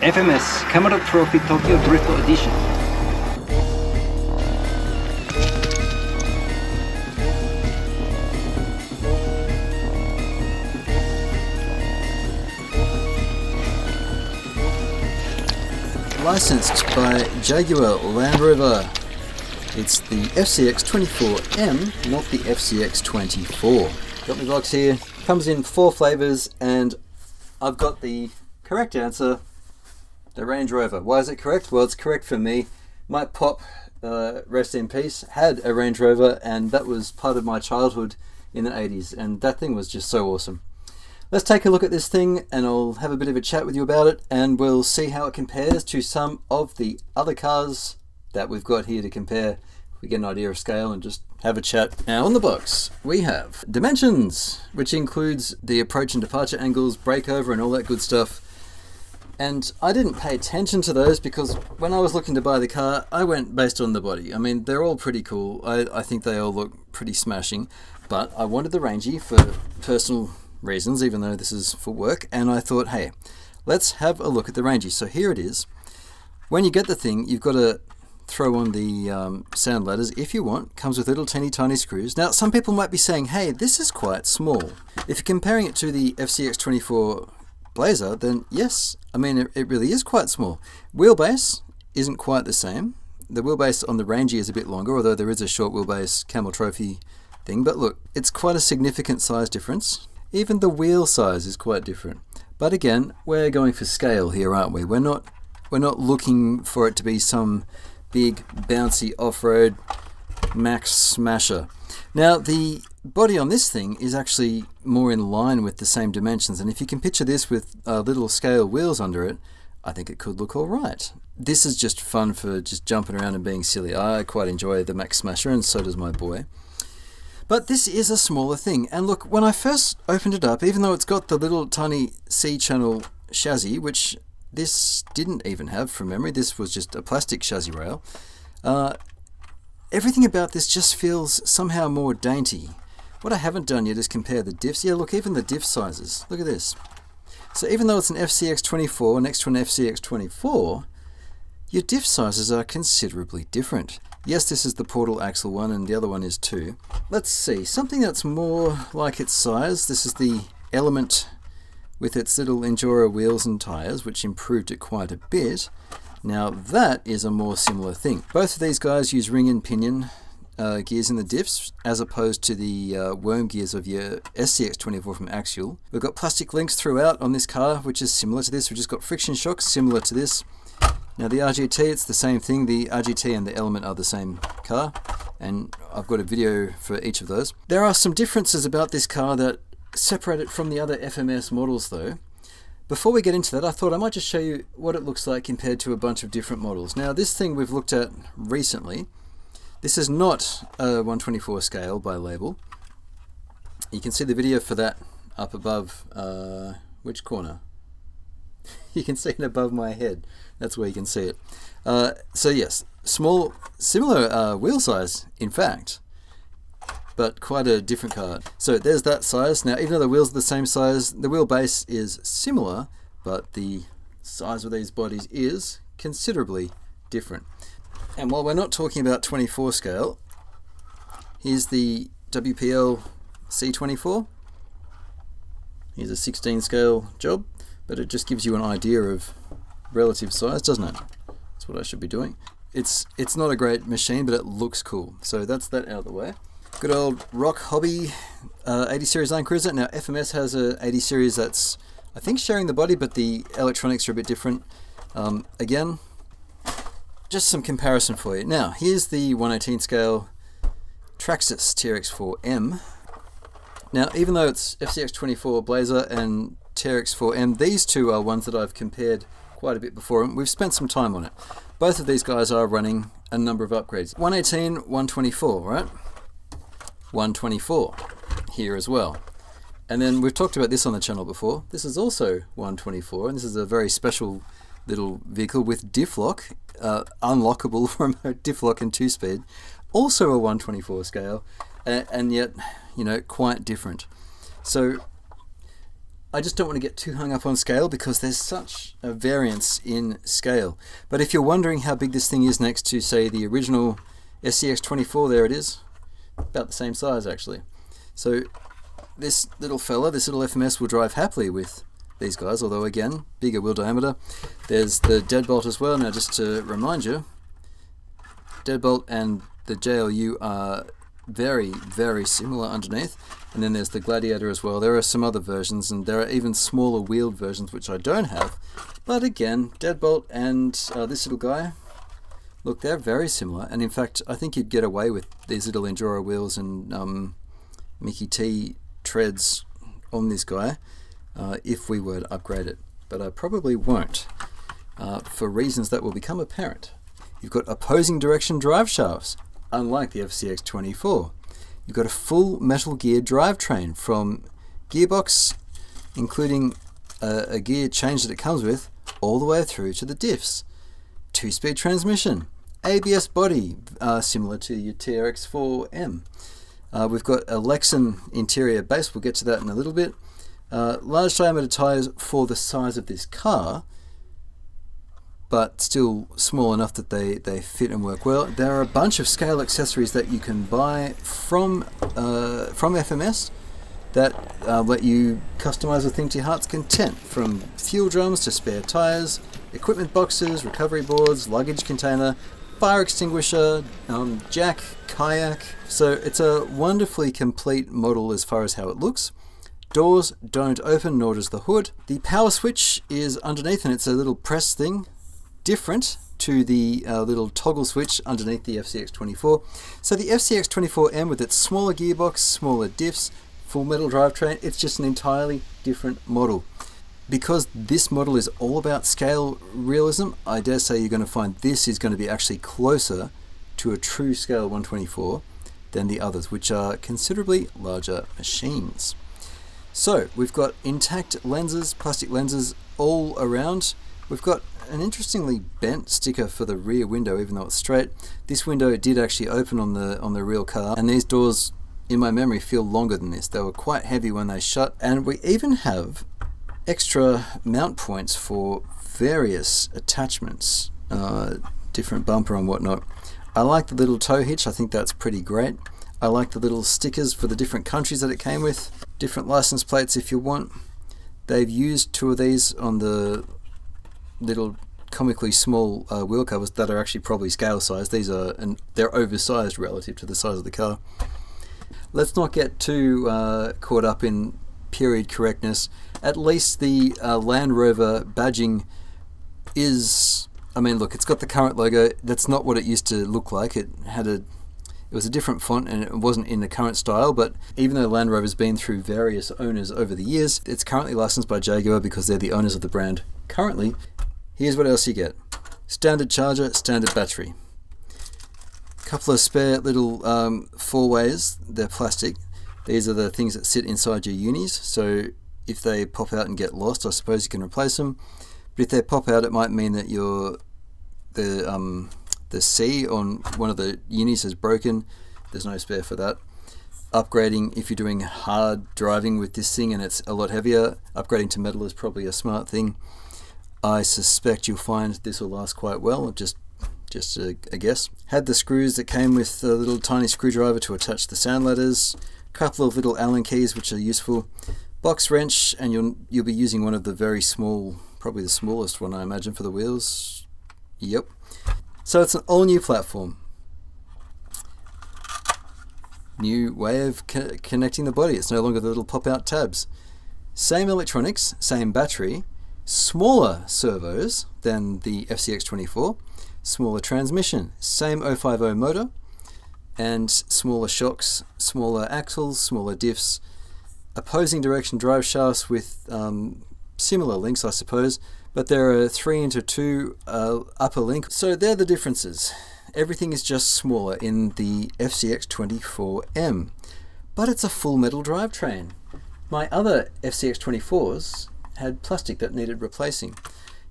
FMS Camel Trophy Tokyo Drift Edition. Licensed by Jaguar Land Rover. It's the FCX24m, not the FCX24. Got my box here. Comes in 4 flavours, and I've got the correct answer. The Range Rover. Why is it correct? Well, it's correct for me. My pop, rest in peace, had a Range Rover, and that was part of my childhood in the 80s, and that thing was just so awesome. Let's take a look at this thing, and I'll have a bit of a chat with you about it, and we'll see how it compares to some of the other cars that we've got here to compare. We get an idea of scale and just have a chat. Now on the box we have dimensions, which includes the approach and departure angles, breakover and all that good stuff. And I didn't pay attention to those because when I was looking to buy the car, I went based on the body. I mean, they're all pretty cool. I think they all look pretty smashing, but I wanted the Rangy for personal reasons, even though this is for work. And I thought, hey, let's have a look at the Rangy. So here it is. When you get the thing, you've got to throw on the sound ladders if you want. Comes with little teeny tiny screws. Now, some people might be saying, hey, this is quite small. If you're comparing it to the FCX24 Blazer, then yes, I mean it really is quite small. Wheelbase isn't quite the same. The wheelbase on the Rangy is a bit longer, although there is a short wheelbase Camel Trophy thing, but look, it's quite a significant size difference. Even the wheel size is quite different. But again, we're going for scale here, aren't we? We're not looking for it to be some big bouncy off-road max smasher. Now the body on this thing is actually more in line with the same dimensions, and if you can picture this with little scale wheels under it, I think it could look alright. This is just fun for just jumping around and being silly. I quite enjoy the Max Smasher, and so does my boy. But this is a smaller thing, and look, when I first opened it up, even though it's got the little tiny C-channel chassis, which this didn't even have from memory, this was just a plastic chassis rail, everything about this just feels somehow more dainty. What I haven't done yet is compare the diffs. Yeah, look, even the diff sizes. Look at this. So even though it's an FCX24 next to an FCX24, your diff sizes are considerably different. Yes, this is the portal axle one and the other one is 2. Let's see, something that's more like its size. This is the Element with its little Enduro wheels and tyres, which improved it quite a bit. Now that is a more similar thing. Both of these guys use ring and pinion gears in the diffs, as opposed to the worm gears of your SCX24 from Axial. We've got plastic links throughout on this car, which is similar to this. We've just got friction shocks, similar to this. Now the RGT, it's the same thing. The RGT and the Element are the same car, and I've got a video for each of those. There are some differences about this car that separate it from the other FMS models though. Before we get into that, I thought I might just show you what it looks like compared to a bunch of different models. Now this thing we've looked at recently. This is not a 124 scale by label. You can see the video for that up above, which corner? You can see it above my head. That's where you can see it. So yes, small, similar wheel size, in fact, but quite a different car. So there's that size. Now, even though the wheels are the same size, the wheelbase is similar, but the size of these bodies is considerably different. And while we're not talking about 24 scale, here's the WPL C24. Here's a 16 scale job, but it just gives you an idea of relative size, doesn't it? That's what I should be doing. It's not a great machine, but it looks cool. So that's that out of the way. Good old Rock Hobby 80 series Land Cruiser. Now FMS has a 80 series that's, I think, sharing the body, but the electronics are a bit different. Again, just some comparison for you. Now, here's the 118 scale Traxxas TRX4M. Now, even though it's FCX24 Blazer and TRX4M, these two are ones that I've compared quite a bit before, and we've spent some time on it. Both of these guys are running a number of upgrades. 118, 124, right? 124 here as well. And then we've talked about this on the channel before. This is also 124, and this is a very special little vehicle with diff lock, unlockable remote diff lock and 2-speed, also a 124 scale, and yet, you know, quite different. So I just don't want to get too hung up on scale because there's such a variance in scale. But if you're wondering how big this thing is next to, say, the original FCX24, there it is. About the same size, actually. So this little fella, this little FMS, will drive happily with these guys, although again, bigger wheel diameter. There's the deadbolt as well. Now, just to remind you, deadbolt and the JLU are very, very similar underneath. And then there's the Gladiator as well. There are some other versions, and there are even smaller wheeled versions which I don't have. But again, deadbolt and this little guy, look, they're very similar. And in fact, I think you'd get away with these little Enduro wheels and Mickey T treads on this guy if we were to upgrade it. But I probably won't, for reasons that will become apparent. You've got opposing direction drive shafts, unlike the FCX24. You've got a full metal gear drivetrain from gearbox, including a gear change that it comes with, all the way through to the diffs. 2-speed transmission, ABS body, similar to your TRX4M. We've got a Lexan interior base, we'll get to that in a little bit. Large diameter tyres for the size of this car, but still small enough that they fit and work well. There are a bunch of scale accessories that you can buy from FMS that let you customize the thing to your heart's content, from fuel drums to spare tires, equipment boxes, recovery boards, luggage container, fire extinguisher, jack, kayak. So it's a wonderfully complete model as far as how it looks. Doors don't open, nor does the hood. The power switch is underneath, and it's a little press thing, different to the little toggle switch underneath the FCX24. So the FCX24M, with its smaller gearbox, smaller diffs, full metal drivetrain, it's just an entirely different model. Because this model is all about scale realism, I dare say you're going to find this is going to be actually closer to a true scale 124 than the others, which are considerably larger machines. So we've got intact lenses, plastic lenses all around. We've got an interestingly bent sticker for the rear window, even though it's straight. This window did actually open on the real car, and these doors, in my memory, feel longer than this. They were quite heavy when they shut, and we even have extra mount points for various attachments, different bumper and whatnot. I like the little tow hitch. I think that's pretty great. I like the little stickers for the different countries that it came with, different license plates if you want. They've used 2 of these on the little comically small wheel covers that are actually probably scale size. These are, and they're oversized relative to the size of the car. Let's not get too caught up in period correctness. At least the Land Rover badging is, I mean, look, it's got the current logo. That's not what it used to look like. It was a different font, and it wasn't in the current style. But even though Land Rover's been through various owners over the years, it's currently licensed by Jaguar because they're the owners of the brand currently. Here's what else you get. Standard charger, standard battery. Couple of spare little 4-ways. They're plastic. These are the things that sit inside your unis. So if they pop out and get lost, I suppose you can replace them. But if they pop out, it might mean that the C on one of the unis is broken. There's no spare for that. Upgrading, if you're doing hard driving with this thing and it's a lot heavier, upgrading to metal is probably a smart thing. I suspect you'll find this will last quite well, just a guess. Had the screws that came with a little tiny screwdriver to attach the sound ladders, a couple of little Allen keys which are useful, box wrench, and you'll be using one of the very small, probably the smallest one I imagine for the wheels. Yep. So it's an all new platform. New way of connecting the body. It's no longer the little pop out tabs. Same electronics, same battery, smaller servos than the FCX24, smaller transmission, same 050 motor, and smaller shocks, smaller axles, smaller diffs, opposing direction drive shafts with similar links, I suppose, but there are 3x2 upper link. So they're the differences. Everything is just smaller in the FCX24M, but it's a full metal drivetrain. My other FCX24s had plastic that needed replacing.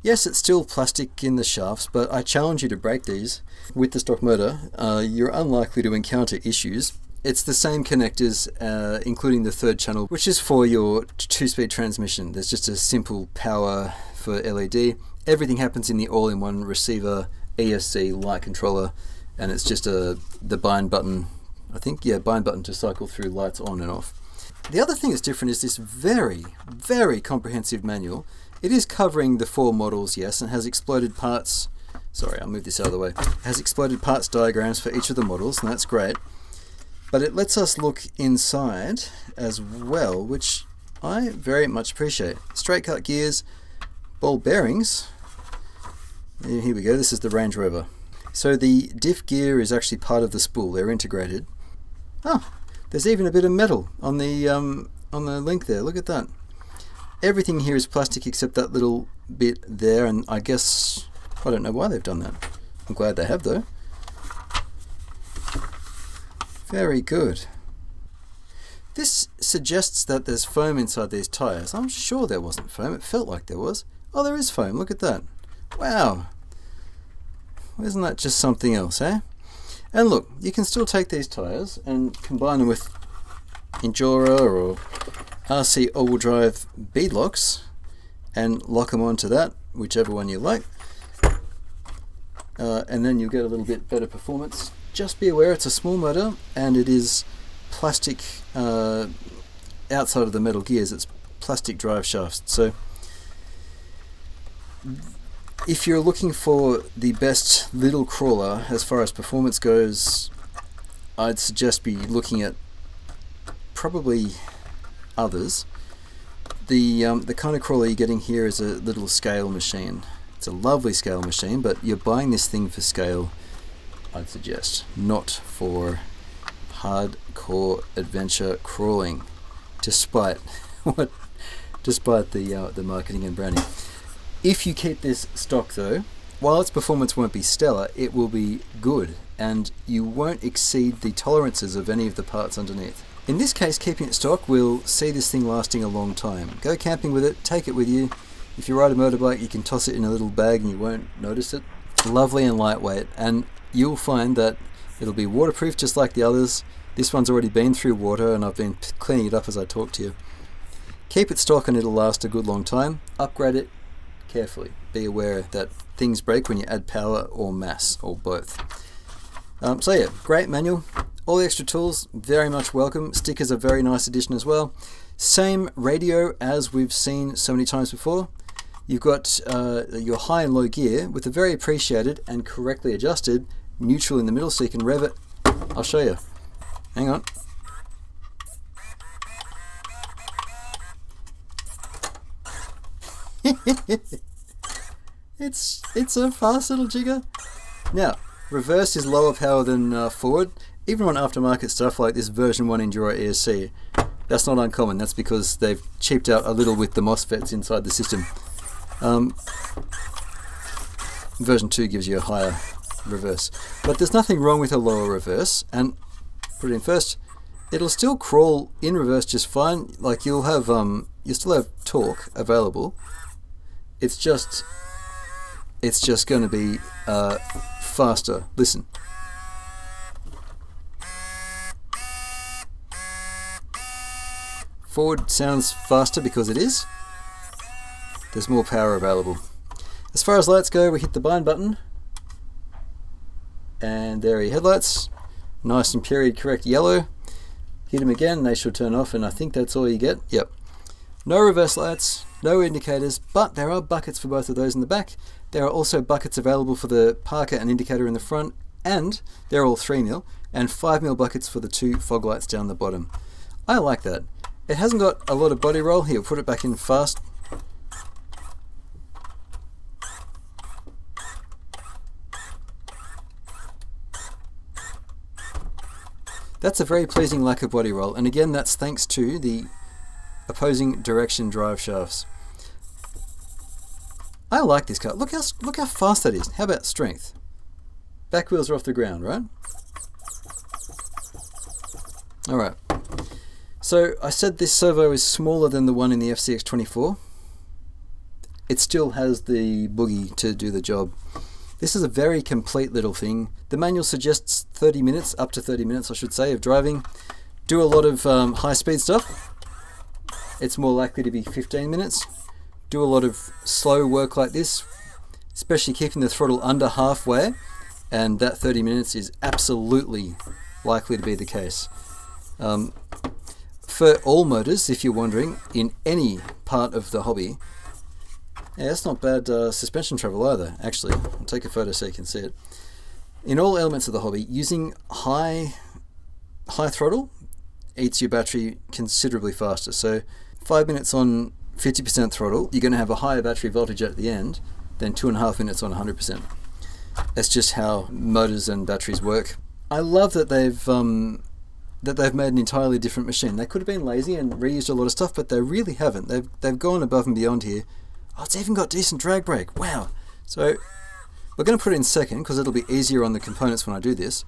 Yes, it's still plastic in the shafts, but I challenge you to break these. With the stock motor, you're unlikely to encounter issues. it's the same connectors, including the third channel, which is for your 2-speed transmission. There's just a simple power for LED. Everything happens in the all-in-one receiver ESC light controller, and it's just the bind button, I think, yeah, bind button to cycle through lights on and off. The other thing that's different is this very, very comprehensive manual. It is covering the 4 models, yes, and has exploded parts. Sorry, I'll move this out of the way. It has exploded parts diagrams for each of the models, and that's great. But it lets us look inside as well, which I very much appreciate. Straight cut gears, ball bearings. Here we go, this is the Range Rover. So the diff gear is actually part of the spool, they're integrated. Oh, there's even a bit of metal on the link there, look at that. Everything here is plastic except that little bit there, and I guess, I don't know why they've done that. I'm glad they have though. Very good. This suggests that there's foam inside these tyres. I'm sure there wasn't foam, it felt like there was. Oh, there is foam, look at that. Wow. Isn't that just something else, eh? And look, you can still take these tyres and combine them with Endura or RC all-wheel drive beadlocks and lock them onto that, whichever one you like. And then you'll get a little bit better performance. Just be aware it's a small motor and it is plastic outside of the metal gears, it's plastic drive shafts. So if you're looking for the best little crawler as far as performance goes, I'd suggest be looking at probably others. The kind of crawler you're getting here is a little scale machine. It's a lovely scale machine, but you're buying this thing for scale, I'd suggest, not for hardcore adventure crawling, despite the marketing and branding. If you keep this stock though, while its performance won't be stellar, it will be good, and you won't exceed the tolerances of any of the parts underneath. In this case, keeping it stock will see this thing lasting a long time. Go camping with it, take it with you. If you ride a motorbike, you can toss it in a little bag and you won't notice it. Lovely and lightweight, and you'll find that it'll be waterproof just like the others. This one's already been through water and I've been cleaning it up as I talk to you. Keep it stock and it'll last a good long time. Upgrade it carefully. Be aware that things break when you add power or mass, or both. So yeah, great manual. All the extra tools, very much welcome. Stickers are a very nice addition as well. Same radio as we've seen so many times before. You've got your high and low gear with a very appreciated and correctly adjusted neutral in the middle, so you can rev it. I'll show you. Hang on. It's a fast little jigger. Now, reverse is lower power than forward. Even on aftermarket stuff like this version 1 Enduro ESC, that's not uncommon. That's because they've cheaped out a little with the MOSFETs inside the system. Version 2 gives you a higher reverse. But there's nothing wrong with a lower reverse, and put it in first, it'll still crawl in reverse just fine. Like you'll still have torque available. It's just going to be faster. Listen. Forward sounds faster because it is. There's more power available. As far as lights go, we hit the bind button. And there are your headlights. Nice and period correct yellow. Hit them again, they should turn off, and I think that's all you get. Yep. No reverse lights, no indicators, but there are buckets for both of those in the back. There are also buckets available for the parker and indicator in the front, and they're all 3mm, and 5mm buckets for the 2 fog lights down the bottom. I like that. It hasn't got a lot of body roll. Here, put it back in fast. That's a very pleasing lack of body roll, and again that's thanks to the opposing direction drive shafts. I like this car. Look how fast that is. How about strength? Back wheels are off the ground, right? Alright. So I said this servo is smaller than the one in the FCX24. It still has the boogie to do the job. This is a very complete little thing. The manual suggests 30 minutes, up to 30 minutes I should say, of driving. Do a lot of high speed stuff. It's more likely to be 15 minutes. Do a lot of slow work like this, especially keeping the throttle under halfway, and that 30 minutes is absolutely likely to be the case. For all motors, if you're wondering, in any part of the hobby, yeah, that's not bad suspension travel either, actually. I'll take a photo so you can see it. In all elements of the hobby, using high throttle eats your battery considerably faster. So 5 minutes on 50% throttle, you're going to have a higher battery voltage at the end than 2.5 minutes on 100%. That's just how motors and batteries work. I love that they've made an entirely different machine. They could have been lazy and reused a lot of stuff, but they really haven't. They've gone above and beyond here. Oh, it's even got decent drag brake. Wow. So we're going to put it in second because it'll be easier on the components when I do this.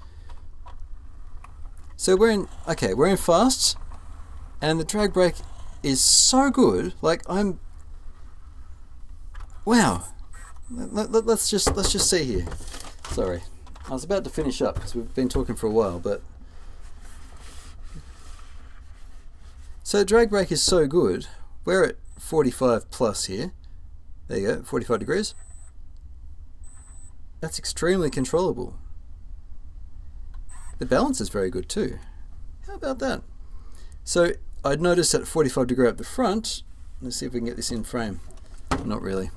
So we're in fast, and the drag brake is so good. Like wow. Let's just see here. Sorry, I was about to finish up because we've been talking for a while, but so drag brake is so good. We're at 45 plus here. There you go, 45 degrees. That's extremely controllable. The balance is very good too. How about that? So I'd notice at 45 degree up the front, let's see if we can get this in frame. Not really.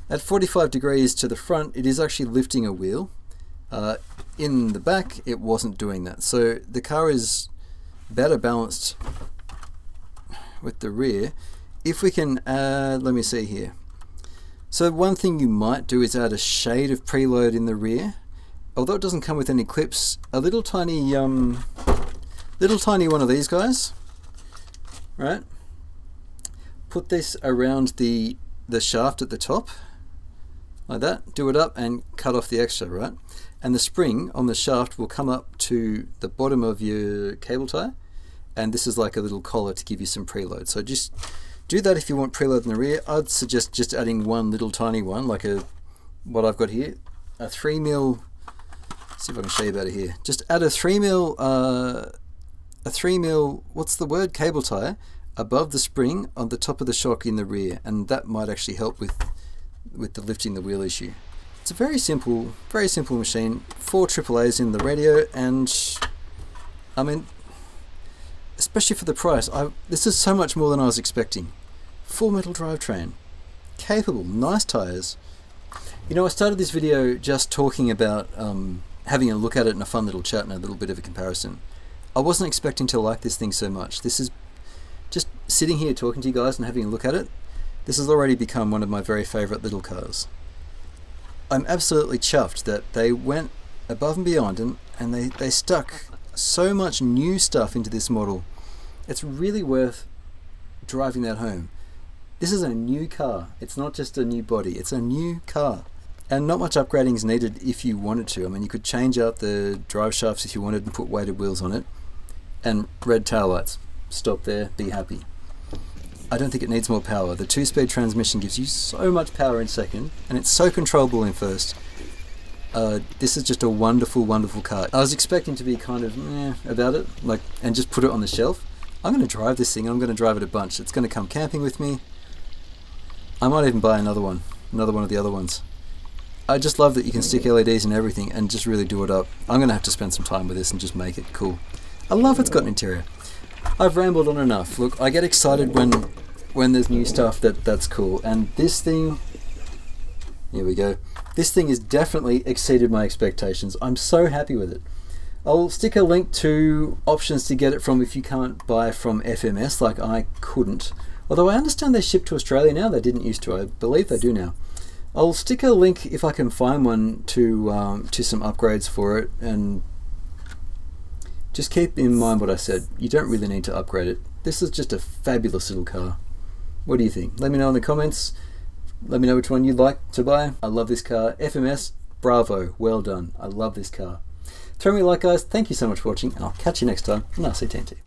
At 45 degrees to the front, it is actually lifting a wheel. In the back, it wasn't doing that. So the car is better balanced with the rear. If we can add, let me see here. So one thing you might do is add a shade of preload in the rear. Although it doesn't come with any clips, a little tiny one of these guys, right? Put this around the shaft at the top, like that. Do it up and cut off the extra, right? And the spring on the shaft will come up to the bottom of your cable tie, and this is like a little collar to give you some preload. So just do that if you want preload in the rear. I'd suggest just adding one little tiny one, like what I've got here, a 3mm. See if I can show you better here. Just add a 3mm, what's the word? Cable tie above the spring on the top of the shock in the rear, and that might actually help with the lifting the wheel issue. It's a very simple machine. 4 AAAs in the radio, and I mean, especially for the price, this is so much more than I was expecting. Full metal drivetrain, capable, nice tyres. You know, I started this video just talking about having a look at it in a fun little chat and a little bit of a comparison. I wasn't expecting to like this thing so much. This is just sitting here talking to you guys and having a look at it. This has already become one of my very favourite little cars. I'm absolutely chuffed that they went above and beyond and they stuck so much new stuff into this model. It's really worth driving that home. This is a new car. It's not just a new body, it's a new car. And not much upgrading is needed if you wanted to. I mean, you could change out the drive shafts if you wanted and put weighted wheels on it. And red taillights. Stop there, be happy. I don't think it needs more power. The 2-speed transmission gives you so much power in second, and it's so controllable in first. This is just a wonderful, wonderful car. I was expecting to be kind of meh about it, and just put it on the shelf. I'm going to drive this thing. I'm going to drive it a bunch. It's going to come camping with me. I might even buy another one of the other ones. I just love that you can stick LEDs and everything and just really do it up. I'm going to have to spend some time with this and just make it cool. I love it's got an interior. I've rambled on enough. Look, I get excited when there's new stuff that's cool. And this thing, here we go. This thing has definitely exceeded my expectations. I'm so happy with it. I'll stick a link to options to get it from if you can't buy from FMS, like I couldn't. Although I understand they ship to Australia now. They didn't used to. I believe they do now. I'll stick a link if I can find one to some upgrades for it, and just keep in mind what I said. You don't really need to upgrade it. This is just a fabulous little car. What do you think? Let me know in the comments. Let me know which one you'd like to buy. I love this car. FMS, bravo, well done. I love this car. Throw me a like, guys. Thank you so much for watching, and I'll catch you next time on RC-TNT.